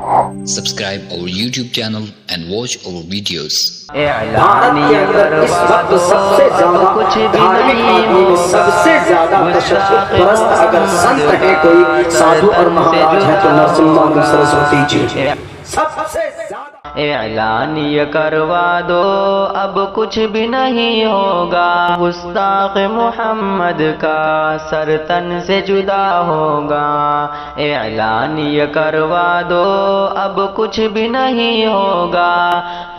Subscribe our YouTube channel and watch our videos. Bharat کے اندر اس وقت سب سے زیادہ دھارمک آدمی میں سب سے زیادہ تشدد پرست اگر سنت ہے کوئی سادھو اور مہاراج ہے تو نرسمہا سرسوتی جی سب سے زیادہ اعلان یہ کروا دو اب کچھ بھی نہیں ہوگا، گستاخ محمد کا سر تن سے جدا ہوگا۔ اعلان یہ کروا دو اب کچھ بھی نہیں ہوگا،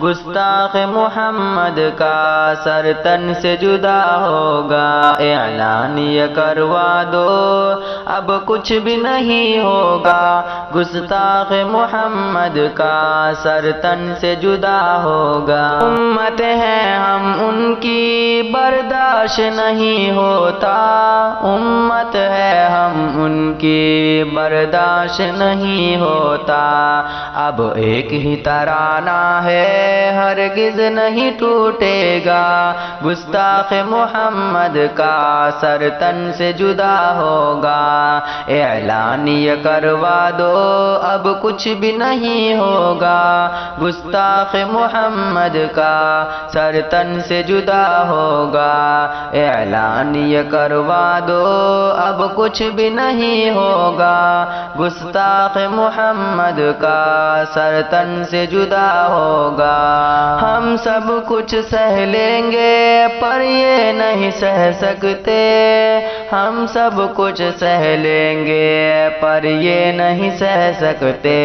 گستاخ محمد کا سر تن سے جدا ہوگا۔ اعلان یہ کروا دو اب کچھ بھی نہیں ہوگا، گستاخ محمد کا سر تن سے جدا ہوگا۔ امت ہیں ہم ان کی برداشت نہیں ہوتا، امت ہے ہم ان کی برداشت نہیں ہوتا۔ اب ایک ہی ترانہ ہے ہرگز نہیں ٹوٹے گا، گستاخ محمد کا سر تن سے جدا ہوگا۔ اعلان یہ کروا دو اب کچھ بھی نہیں ہوگا، گستاخ محمد کا سر تن سے جدا ہوگا۔ اعلان یہ کروا دو اب کچھ بھی نہیں ہوگا، گستاخ محمد کا سر تن سے جدا ہوگا۔ ہم سب کچھ سہ لیں گے پر یہ نہیں سہ سکتے، ہم سب کچھ سہ لیں گے پر یہ نہیں سہ سکتے۔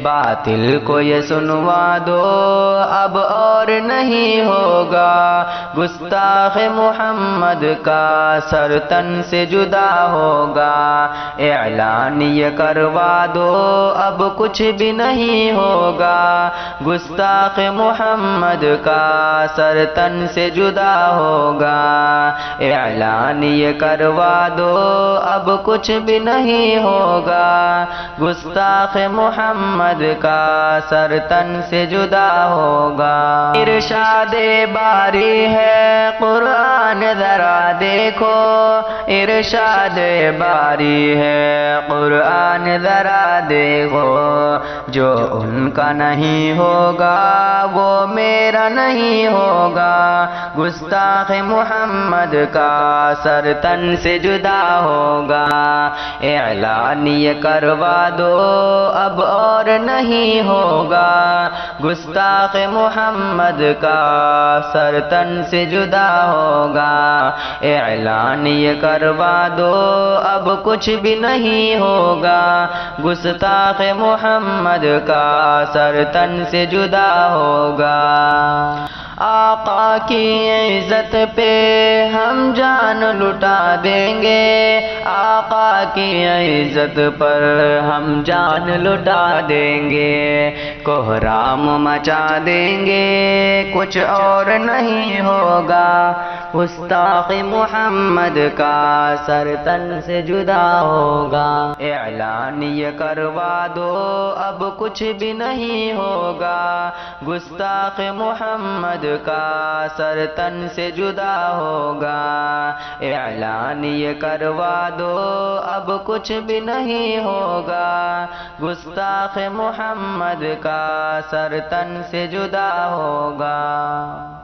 باطل کو یہ سنوا دو اب اور نہیں ہوگا، گستاخ محمد کا سر تن سے جدا ہوگا۔ اعلان یہ کروا دو اب کچھ بھی نہیں ہوگا، گستاخ محمد کا سر تن سے جدا ہوگا۔ اعلان یہ کروا دو اب کچھ بھی نہیں ہوگا، گستاخ محمد کا سر تن سے جدا ہوگا۔ ارشاد باری ہے قرآن ذرا دیکھو، ارشاد باری ہے قرآن ذرا دیکھو، جو ان کا نہیں ہوگا وہ میرا نہیں ہوگا، گستاخ محمد کا سر تن سے جدا ہوگا۔ اعلان یہ کروا دو اب اور نہیں ہوگا، گستاخ محمد کا سر تن سے جدا ہوگا۔ اعلان یہ کروا دو اب کچھ بھی نہیں ہوگا، گستاخ محمد کا سر تن سے جدا ہوگا۔ آقا کی عزت پہ ہم جان لٹا دیں گے، آقا کی عزت پر ہم جان لٹا دیں گے، کوہرام مچا دیں گے کچھ اور نہیں ہوگا، گستاخ محمد کا سر تن سے جدا ہوگا۔ اعلان یہ کروا دو اب کچھ بھی نہیں ہوگا، گستاخ محمد کا سر تن سے جدا ہوگا۔ اعلان یہ کروا دو اب کچھ بھی نہیں ہوگا، گستاخ محمد کا سر تن سے جدا ہوگا۔